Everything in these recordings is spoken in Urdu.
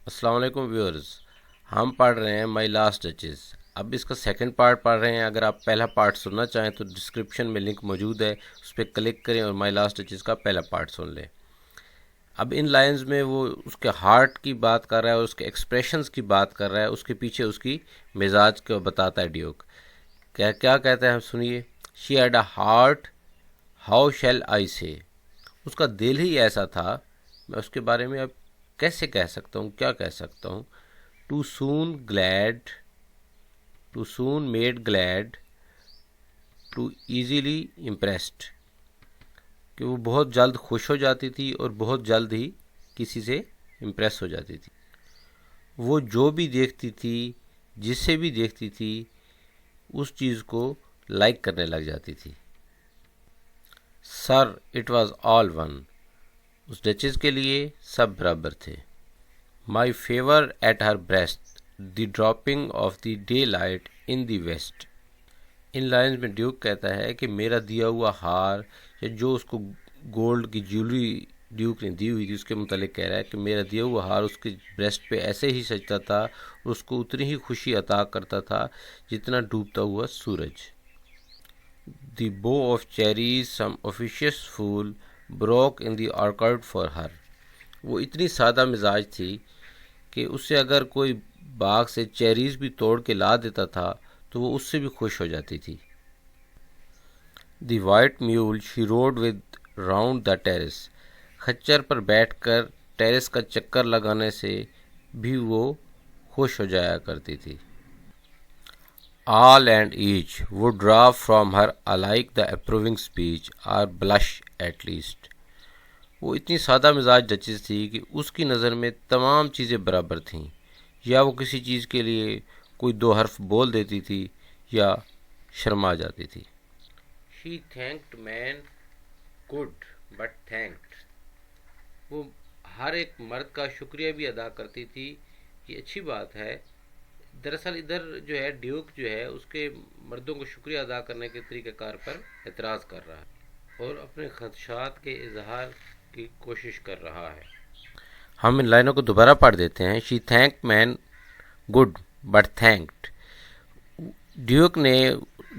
السلام علیکم ویورز، ہم پڑھ رہے ہیں مائی لاسٹ ڈچز۔ اب اس کا سیکنڈ پارٹ پڑھ رہے ہیں۔ اگر آپ پہلا پارٹ سننا چاہیں تو ڈسکرپشن میں لنک موجود ہے، اس پہ کلک کریں اور مائی لاسٹ ڈچز کا پہلا پارٹ سن لیں۔ اب ان لائنز میں وہ اس کے ہارٹ کی بات کر رہا ہے اور اس کے ایکسپریشنز کی بات کر رہا ہے، اس کے پیچھے اس کی مزاج کو بتاتا ہے ڈیوک۔ کیا کیا کہتا ہے، سنیے۔ She had a heart, how shall I سے۔ اس کا دل ہی ایسا تھا، میں اس کے بارے میں اب کیسے کہہ سکتا ہوں، کیا کہہ سکتا ہوں۔ Too soon glad, too soon made glad, too easily impressed, کہ وہ بہت جلد خوش ہو جاتی تھی اور بہت جلد ہی کسی سے امپریس ہو جاتی تھی۔ وہ جو بھی دیکھتی تھی، جسے بھی دیکھتی تھی، اس چیز کو لائک کرنے لگ جاتی تھی۔ Sir it was all one, اس ڈچز کے لیے سب برابر تھے۔ My favour at her breast, the dropping of the daylight in the west. ان لائنز میں ڈیوک کہتا ہے کہ میرا دیا ہوا ہار، یا جو اس کو گولڈ کی جیولری ڈیوک نے دی ہوئی تھی، اس کے متعلق کہہ رہا ہے کہ میرا دیا ہوا ہار اس کے بریسٹ پہ ایسے ہی سجتا تھا اور اس کو اتنی ہی خوشی عطا کرتا تھا جتنا ڈوبتا ہوا سورج۔ دی بو of cherries some officious fool broke in the orchard for her۔ وہ اتنی سادہ مزاج تھی کہ اس سے اگر کوئی باغ سے چیریز بھی توڑ کے لا دیتا تھا تو وہ اس سے بھی خوش ہو جاتی تھی۔ The white mule she rode with round the terrace, خچر پر بیٹھ کر ٹیرس کا چکر لگانے سے بھی وہ خوش ہو جایا کرتی تھی۔ All and each would draw from her alike the approving speech or blush at least۔ وہ اتنی سادہ مزاج ڈچز تھی کہ اس کی نظر میں تمام چیزیں برابر تھیں، یا وہ کسی چیز کے لیے کوئی دو حرف بول دیتی تھی یا شرما جاتی تھی۔ She thanked man good but thanked، وہ ہر ایک مرد کا شکریہ بھی ادا کرتی تھی، یہ اچھی بات ہے۔ دراصل ادھر جو ہے ڈیوک جو ہے اس کے مردوں کو شکریہ ادا کرنے کے طریقہ کار پر اعتراض کر رہا ہے اور اپنے خدشات کے اظہار کی کوشش کر رہا ہے۔ ہم ان لائنوں کو دوبارہ پڑھ دیتے ہیں۔ She thank men good but thanked. Duke نے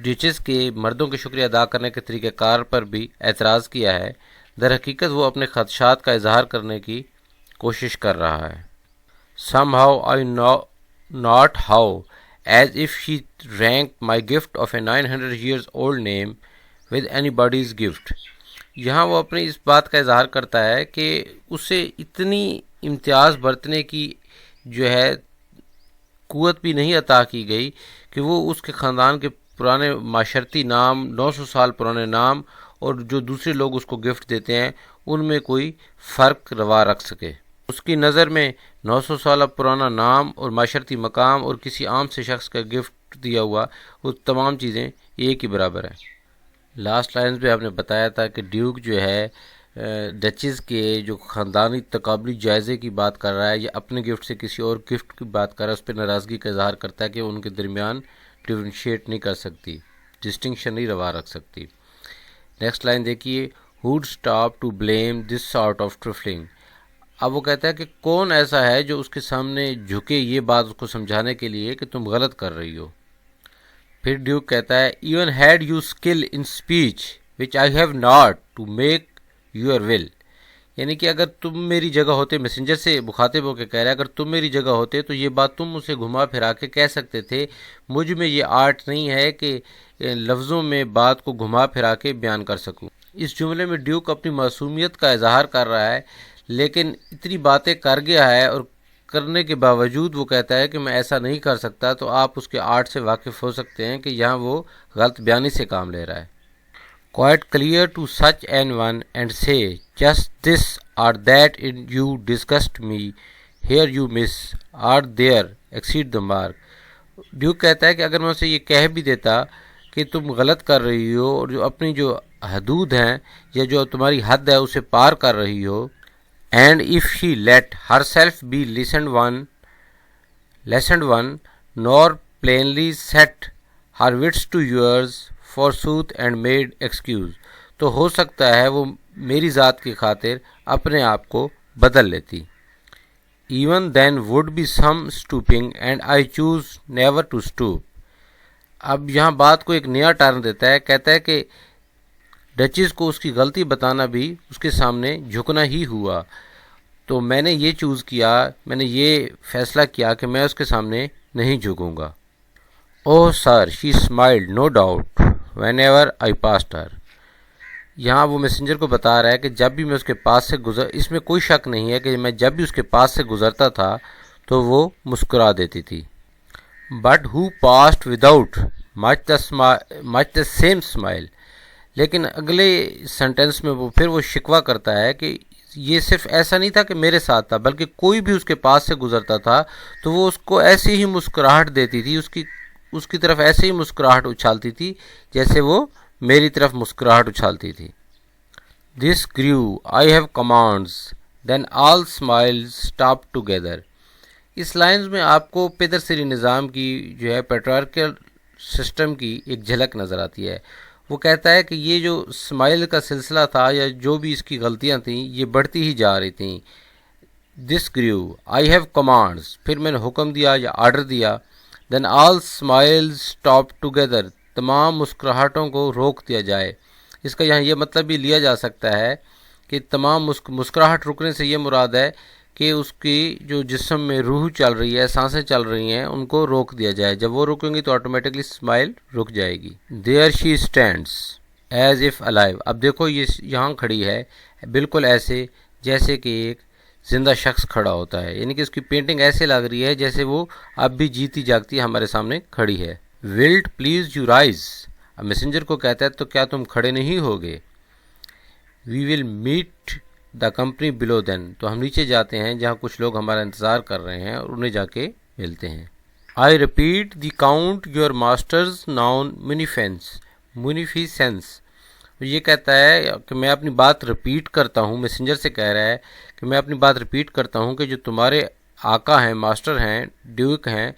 ڈچز کے مردوں کے شکریہ ادا کرنے کے طریقہ کار پر بھی اعتراض کیا ہے، در حقیقت وہ اپنے خدشات کا اظہار کرنے کی کوشش کر رہا ہے۔ Somehow I know not how, as if she ranked my gift of a 900 years old name with anybody's gift۔ یہاں وہ اپنی اس بات کا اظہار کرتا ہے کہ اسے اتنی امتیاز برتنے کی جو ہے قوت بھی نہیں عطا کی گئی کہ وہ اس کے خاندان کے پرانے معاشرتی نام، 900 سال پرانے نام، اور جو دوسرے لوگ اس کو گفٹ دیتے ہیں ان میں کوئی فرق روا رکھ سکے۔ اس کی نظر میں 900 سالہ پرانا نام اور معاشرتی مقام اور کسی عام سے شخص کا گفٹ دیا ہوا، وہ تمام چیزیں ایک ہی برابر ہیں۔ لاسٹ لائنز میں آپ نے بتایا تھا کہ ڈیوک جو ہے ڈچز کے جو خاندانی تقابلی جائزے کی بات کر رہا ہے یا اپنے گفٹ سے کسی اور گفٹ کی بات کر رہا ہے، اس پہ ناراضگی کا اظہار کرتا ہے کہ ان کے درمیان ڈفرینشیٹ نہیں کر سکتی، ڈسٹنکشن نہیں روا رکھ سکتی۔ نیکسٹ لائن دیکھیے۔ Who'd stop to blame this sort of trifling. اب وہ کہتا ہے کہ کون ایسا ہے جو اس کے سامنے جھکے یہ بات اس کو سمجھانے کے لیے کہ تم غلط کر رہی ہو۔ پھر ڈیوک کہتا ہے even had you skill in speech which I have not to make your will, یعنی کہ اگر تم میری جگہ ہوتے، میسنجر سے مخاطب ہو کے کہہ رہا ہے، اگر تم میری جگہ ہوتے تو یہ بات تم اسے گھما پھرا کے کہہ سکتے تھے، مجھ میں یہ آرٹ نہیں ہے کہ لفظوں میں بات کو گھما پھرا کے بیان کر سکوں۔ اس جملے میں ڈیوک اپنی معصومیت کا اظہار کر رہا ہے، لیکن اتنی باتیں کر گیا ہے اور کرنے کے باوجود وہ کہتا ہے کہ میں ایسا نہیں کر سکتا، تو آپ اس کے آرٹ سے واقف ہو سکتے ہیں کہ یہاں وہ غلط بیانی سے کام لے رہا ہے۔ Quite clear to such an one and say just this or that in you disgust me, here you miss or there exceed the mark۔ Duke کہتا ہے کہ اگر میں اسے یہ کہہ بھی دیتا کہ تم غلط کر رہی ہو اور جو اپنی جو حدود ہیں یا جو تمہاری حد ہے اسے پار کر رہی ہو، and if she let herself be lessened one, nor plainly set her wits to yours forsooth and made excuse، تو ہو سکتا ہے وہ میری ذات کی خاطر اپنے آپ کو بدل لیتی۔ Even then would be some stooping and I choose never to stoop. اب یہاں بات کو ایک نیا ٹرن دیتا ہے، کہتا ہے کہ ڈچیز کو اس کی غلطی بتانا بھی اس کے سامنے جھکنا ہی ہوا، تو میں نے یہ چوز کیا، میں نے یہ فیصلہ کیا کہ میں اس کے سامنے نہیں جھکوں گا۔ Oh sir she smiled no doubt whenever I passed her. یہاں وہ میسنجر کو بتا رہا ہے کہ جب بھی میں اس کے پاس سے اس میں کوئی شک نہیں ہے کہ میں جب بھی اس کے پاس سے گزرتا تھا تو وہ مسکرا دیتی تھی. But who passed without much the same smile. لیکن اگلے سینٹینس میں وہ پھر وہ شکوہ کرتا ہے کہ یہ صرف ایسا نہیں تھا کہ میرے ساتھ تھا، بلکہ کوئی بھی اس کے پاس سے گزرتا تھا تو وہ اس کو ایسی ہی مسکراہٹ دیتی تھی، اس کی طرف ایسے ہی مسکراہٹ اچھالتی تھی جیسے وہ میری طرف مسکراہٹ اچھالتی تھی. This grew I have commands then all smiles stop together. اس لائنز میں آپ کو پیدر سری نظام کی جو ہے پیٹرارکل سسٹم کی ایک جھلک نظر آتی ہے. وہ کہتا ہے کہ یہ جو اسمائل کا سلسلہ تھا یا جو بھی اس کی غلطیاں تھیں یہ بڑھتی ہی جا رہی تھیں. دس گریو آئی ہیو کمانڈز، پھر میں نے حکم دیا یا آرڈر دیا. دین آل اسمائلز اسٹاپ ٹوگیدر، تمام مسکراہٹوں کو روک دیا جائے. اس کا یہاں یہ مطلب بھی لیا جا سکتا ہے کہ تمام مسکراہٹ رکنے سے یہ مراد ہے کہ اس کی جو جسم میں روح چل رہی ہے، سانسیں چل رہی ہیں، ان کو روک دیا جائے. جب وہ رکیں گی تو آٹومیٹکلی اسمائل رک جائے گی. There she stands as if alive. اب دیکھو یہ یہاں کھڑی ہے بالکل ایسے جیسے کہ ایک زندہ شخص کھڑا ہوتا ہے، یعنی کہ اس کی پینٹنگ ایسے لگ رہی ہے جیسے وہ اب بھی جیتی جاگتی ہمارے سامنے کھڑی ہے. Volt please you rise. اب میسنجر کو کہتا ہے تو کیا تم کھڑے نہیں ہوگے. وی ول میٹ دا کمپنی بلو دین. تو ہم نیچے جاتے ہیں جہاں کچھ لوگ ہمارا انتظار کر رہے ہیں اور انہیں جا کے ملتے ہیں. I repeat the count your masters known munificence. یہ کہتا ہے کہ میں اپنی بات ریپیٹ کرتا ہوں، میسنجر سے کہہ رہا ہے کہ میں اپنی بات ریپیٹ کرتا ہوں کہ جو تمہارے آقا ہیں، ماسٹر ہیں، ڈیوک ہیں،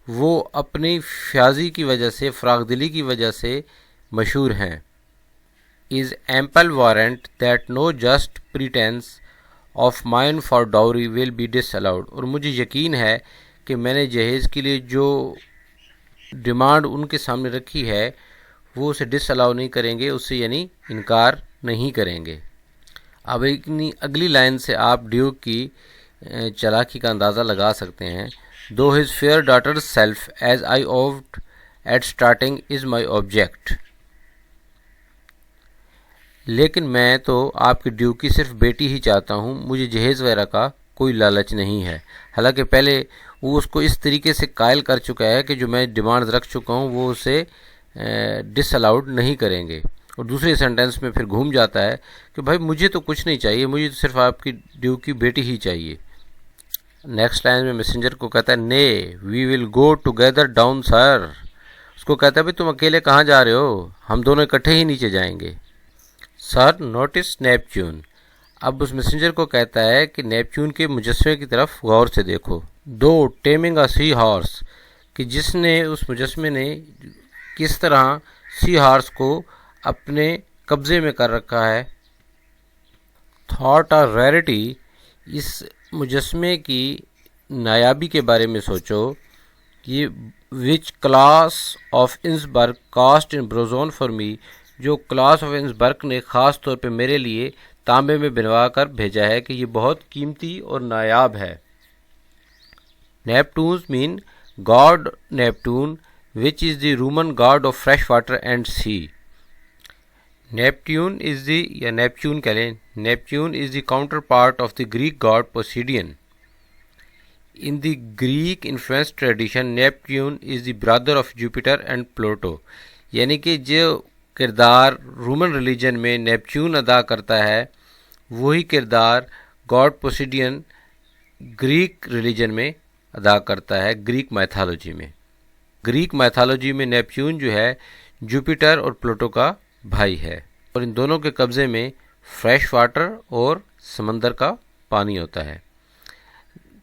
وہ اپنی فیاضی کی وجہ سے، فراغ دلی کی وجہ سے مشہور ہیں. Is ample warrant that no just pretence of mine for dowry will be disallowed. اور مجھے یقین ہے کہ میں نے جہیز کے لیے جو ڈیمانڈ ان کے سامنے رکھی ہے وہ اسے ڈس الاؤ نہیں کریں گے، اس سے یعنی انکار نہیں کریں گے. اب اگلی لائن سے آپ ڈیوک کی چالاکی کا اندازہ لگا سکتے ہیں. Though his fair daughters self as I avowed at starting is my object. لیکن میں تو آپ کے ڈیوک کی صرف بیٹی ہی چاہتا ہوں، مجھے جہیز وغیرہ کا کوئی لالچ نہیں ہے. حالانکہ پہلے وہ اس کو اس طریقے سے قائل کر چکا ہے کہ جو میں ڈیمانڈ رکھ چکا ہوں وہ اسے ڈس الاؤڈ نہیں کریں گے. اور دوسرے سینٹینس میں پھر گھوم جاتا ہے کہ بھائی مجھے تو کچھ نہیں چاہیے، مجھے تو صرف آپ کی ڈیوک کی بیٹی ہی چاہیے. نیکسٹ لائن میں میسنجر کو کہتا ہے نے وی ول گو ٹوگیدر ڈاؤن سر. اس کو کہتا ہے بھائی تم اکیلے کہاں جا رہے ہو، ہم دونوں اکٹھے ہی نیچے جائیں گے. سر نوٹس نیپچون. اب اس میسنجر کو کہتا ہے کہ نیپچون کے مجسمے کی طرف غور سے دیکھو. دو ٹیمنگ اے سی ہارس، کہ جس نے اس مجسمے نے کس طرح سی ہارس کو اپنے قبضے میں کر رکھا ہے. Thought are rarity. اس مجسمے کی نایابی کے بارے میں سوچو. یہ which class of Innsbruck cast in bronze for me. جو کلاس آف انسبرگ نے خاص طور پہ میرے لیے تانبے میں بنوا کر بھیجا ہے کہ یہ بہت قیمتی اور نایاب ہے. نیپٹونز مین God نیپٹون which is the Roman god of fresh water and sea. Neptune is the یا نیپچون کہہ لیں، Neptune is the counterpart of the Greek god Poseidon. In the Greek influenced tradition, Neptune is the brother of Jupiter and Pluto. یعنی کہ جو کردار رومن ریلیجن میں نیپچون ادا کرتا ہے وہی کردار گاڈ پوسیڈین گریک ریلیجن میں ادا کرتا ہے، گریک میتھالوجی میں. گریک میتھالوجی میں نیپچون جو ہے جوپیٹر اور پلوٹو کا بھائی ہے، اور ان دونوں کے قبضے میں فریش واٹر اور سمندر کا پانی ہوتا ہے.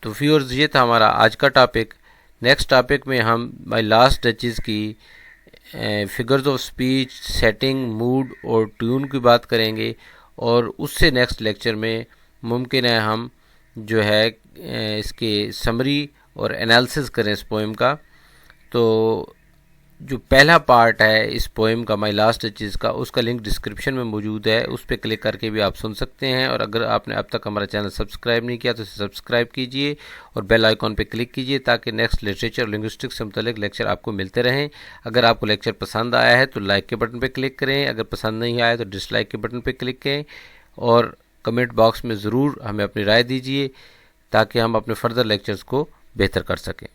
تو ویورز یہ تھا ہمارا آج کا ٹاپک. نیکسٹ ٹاپک میں ہم مائی لاسٹ ڈچز کی figures of speech, setting, mood اور ٹیون کی بات کریں گے، اور اس سے نیکسٹ لیکچر میں ممکن ہے ہم جو ہے اس کے سمری اور انالیسس کریں اس پوئم کا، تو جو پہلا پارٹ ہے اس پوئم کا مائی لاسٹ ڈچز کا، اس کا لنک ڈسکرپشن میں موجود ہے، اس پہ کلک کر کے بھی آپ سن سکتے ہیں۔ اور اگر آپ نے اب تک ہمارا چینل سبسکرائب نہیں کیا تو اسے سبسکرائب کیجئے اور بیل آئیکن پہ کلک کیجئے تاکہ نیکسٹ لٹریچر اور لنگوسٹکس سے متعلق لیکچر آپ کو ملتے رہیں۔ اگر آپ کو لیکچر پسند آیا ہے تو لائک کے بٹن پہ کلک کریں، اگر پسند نہیں آیا تو ڈس لائک کے بٹن پہ کلک کریں، اور کمنٹ باکس میں ضرور ہمیں اپنی رائے دیجئے تاکہ ہم اپنے فردر لیکچرز کو بہتر کر سکیں۔